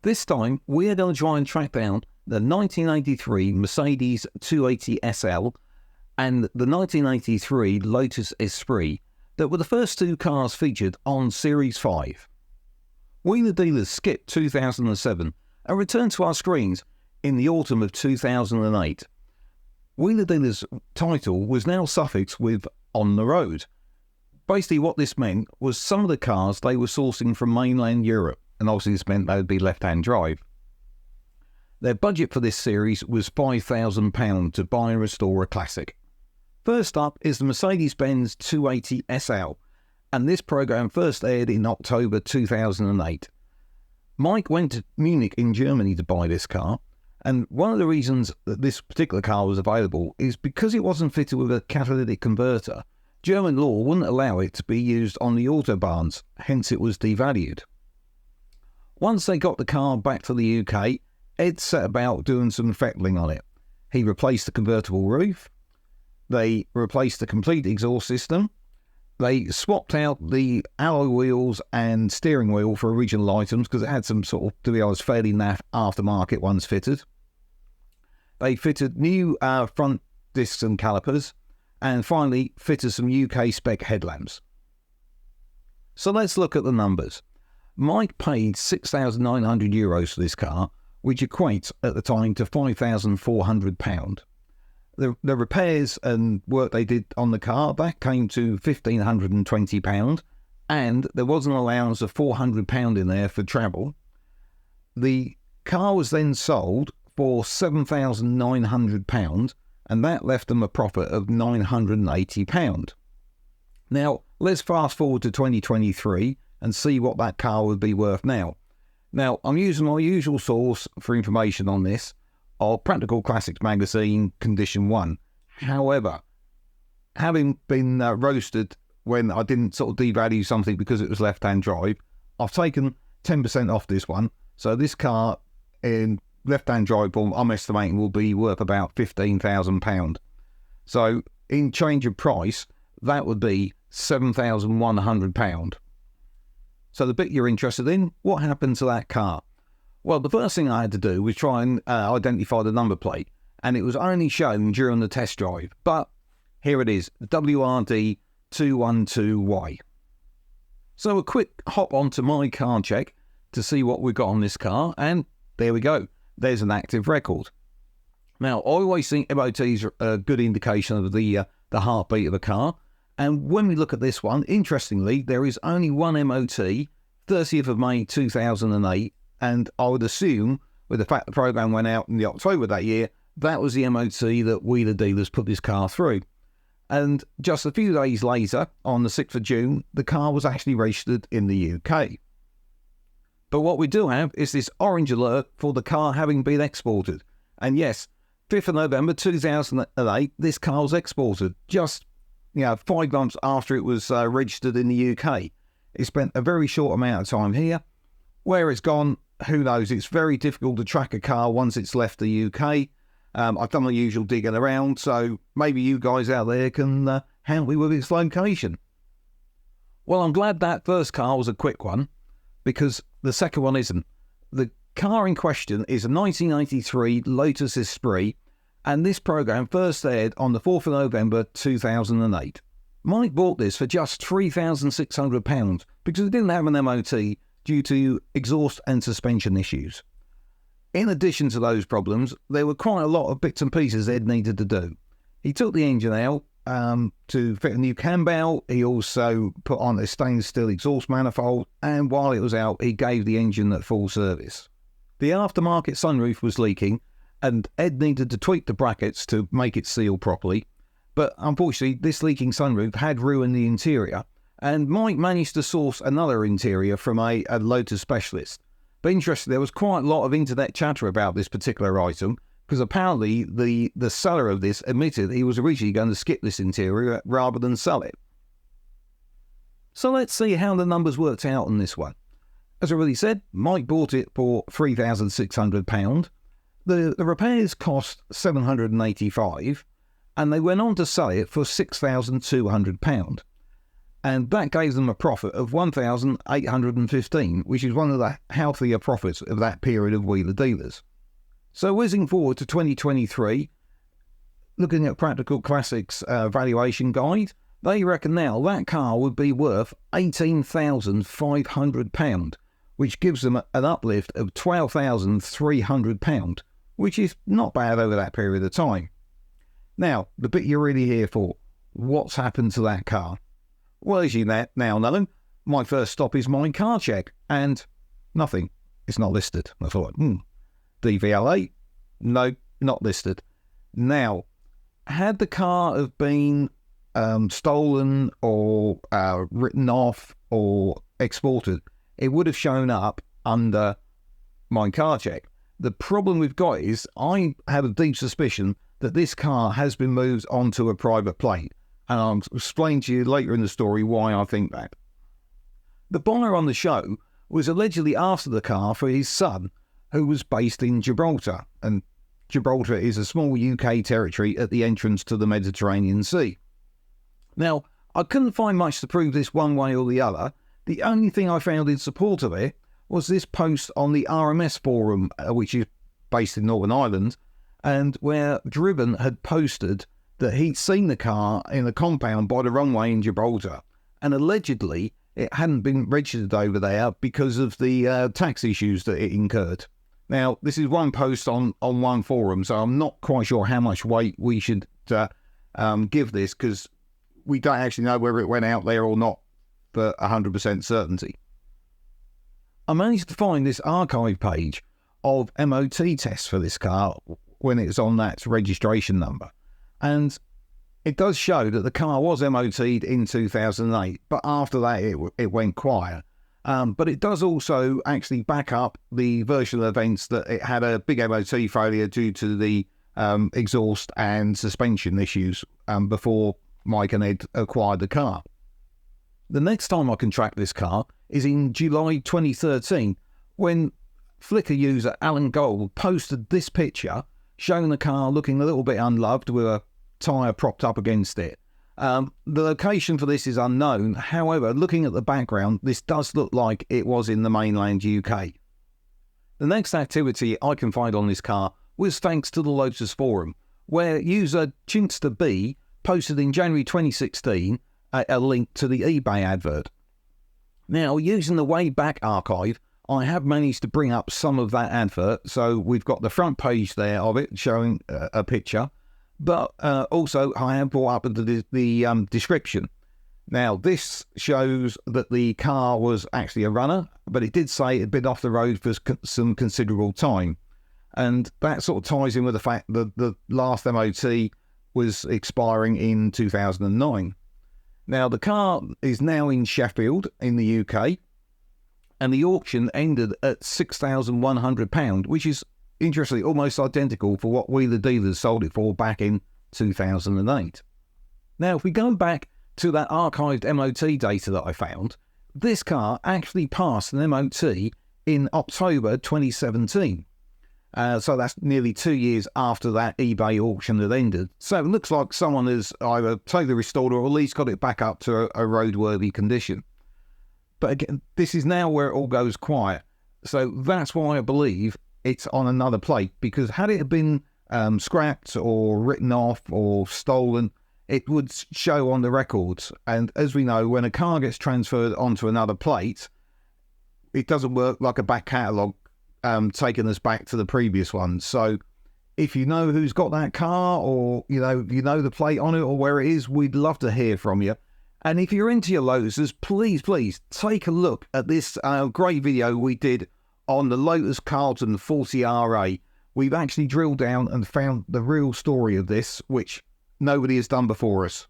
This time, we are going to try and track down the 1983 Mercedes 280 SL and the 1983 Lotus Esprit that were the first two cars featured on Series 5. We the dealers skipped 2007 and returned to our screens in the autumn of 2008. We the dealers title was now suffixed with on the road. Basically what this meant was some of the cars they were sourcing from mainland Europe, and obviously this meant they would be left-hand drive. Their budget for this series was £5,000 to buy and restore a classic. First up is the Mercedes-Benz 280 SL, and this program first aired in October 2008. Mike went to Munich in Germany to buy this car, and one of the reasons that this particular car was available is because it wasn't fitted with a catalytic converter. German law wouldn't allow it to be used on the autobahns, hence it was devalued. Once they got the car back to the UK, Ed set about doing some fettling on it. He replaced the convertible roof, they replaced the complete exhaust system, they swapped out the alloy wheels and steering wheel for original items because it had some sort of, to be honest, fairly naff aftermarket ones fitted. They fitted new front discs and calipers, and finally fitted some UK spec headlamps. So let's look at the numbers. Mike paid €6,900 for this car, which equates at the time to £5,400. The repairs and work they did on the car, that came to £1,520, and there was an allowance of £400 in there for travel. The car was then sold for £7,900, and that left them a profit of £980. Now, let's fast forward to 2023 and see what that car would be worth now. Now, I'm using my usual source for information on this, of Practical Classics magazine, Condition 1. However, having been roasted when I didn't sort of devalue something because it was left-hand drive, I've taken 10% off this one. So this car in left-hand drive form, I'm estimating will be worth about £15,000. So in change of price, that would be £7,100. So the bit you're interested in, what happened to that car? Well, the first thing I had to do was try and identify the number plate, and it was only shown during the test drive. But here it is, WRD212Y. So a quick hop onto my car check to see what we've got on this car, and there we go. There's an active record. Now, I always think MOTs are a good indication of the heartbeat of a car. And when we look at this one, interestingly, there is only one MOT, 30th of May 2008. And I would assume, with the fact the program went out in the October that year, that was the MOT that we, the dealers, put this car through. And just a few days later, on the 6th of June, the car was actually registered in the UK. But what we do have is this orange alert for the car having been exported. And yes, 5th of November 2008, this car was exported just 5 months after it was registered in the UK. It spent a very short amount of time here. Where it's gone, who knows? It's very difficult to track a car once it's left the UK. I've done the usual digging around, so maybe you guys out there can help me with its location. Well, I'm glad that first car was a quick one, because the second one isn't. The car in question is a 1983 Lotus Esprit, and this program first aired on the 4th of November 2008. Mike bought this for just £3,600 because it didn't have an MOT due to exhaust and suspension issues. In addition to those problems, there were quite a lot of bits and pieces Ed needed to do. He took the engine out to fit a new cam bell. He also put on a stainless steel exhaust manifold, and while it was out, he gave the engine at full service. The aftermarket sunroof was leaking, and Ed needed to tweak the brackets to make it seal properly. But unfortunately, this leaking sunroof had ruined the interior, and Mike managed to source another interior from a Lotus specialist. But interestingly, there was quite a lot of internet chatter about this particular item, because apparently the seller of this admitted he was originally going to skip this interior rather than sell it. So let's see how the numbers worked out on this one. As I already said, Mike bought it for £3,600. The repairs cost £785, and they went on to sell it for £6,200. and that gave them a profit of 1,815, which is one of the healthier profits of that period of wheeler dealers. So whizzing forward to 2023, looking at Practical Classics valuation guide, they reckon now that car would be worth £18,500, which gives them an uplift of £12,300, which is not bad over that period of time. Now, the bit you're really here for, what's happened to that car? Well, as you now know, my first stop is my car check, and nothing. It's not listed. I thought, DVLA? No, not listed. Now, had the car have been stolen or written off or exported, it would have shown up under my car check. The problem we've got is I have a deep suspicion that this car has been moved onto a private plate, and I'll explain to you later in the story why I think that. The buyer on the show was allegedly after the car for his son, who was based in Gibraltar, and Gibraltar is a small UK territory at the entrance to the Mediterranean Sea. Now, I couldn't find much to prove this one way or the other. The only thing I found in support of it was this post on the RMS forum, which is based in Northern Ireland, and where Driven had posted that he'd seen the car in a compound by the runway in Gibraltar, and allegedly it hadn't been registered over there because of the tax issues that it incurred. Now, this is one post on one forum, so I'm not quite sure how much weight we should give this, because we don't actually know whether it went out there or not for 100% certainty. I managed to find this archive page of MOT tests for this car when it's on that registration number, and it does show that the car was MOT'd in 2008, but after that it went quiet. But it does also actually back up the version of events that it had a big MOT failure due to the exhaust and suspension issues before Mike and Ed acquired the car. The next time I can track this car is in July 2013, when Flickr user Alan Gold posted this picture showing the car looking a little bit unloved with a tyre propped up against it. The location for this is unknown. However, looking at the background, this does look like it was in the mainland UK. The next activity I can find on this car was thanks to the Lotus forum, where user Chinster posted in January 2016 a link to the eBay advert. Now, using the way back archive, I have managed to bring up some of that advert, so we've got the front page there of it showing a picture. But also I have brought up the description. Now, this shows that the car was actually a runner, but it did say it had been off the road for some considerable time. And that sort of ties in with the fact that the last MOT was expiring in 2009. Now, the car is now in Sheffield in the UK, and the auction ended at £6,100, which is interestingly almost identical for what Wheeler Dealers sold it for back in 2008. Now, if we go back to that archived MOT data that I found, this car actually passed an MOT in October 2017. So that's nearly 2 years after that eBay auction had ended. So it looks like someone has either totally restored or at least got it back up to a roadworthy condition. But again, this is now where it all goes quiet. So that's why I believe it's on another plate, because had it been scrapped or written off or stolen, it would show on the records. And as we know, when a car gets transferred onto another plate, it doesn't work like a back catalogue taking us back to the previous one. So if you know who's got that car, or you know the plate on it or where it is, we'd love to hear from you. And if you're into your Lotuses, please take a look at this great video we did on the Lotus Carlton 40RA. We've actually drilled down and found the real story of this, which nobody has done before us.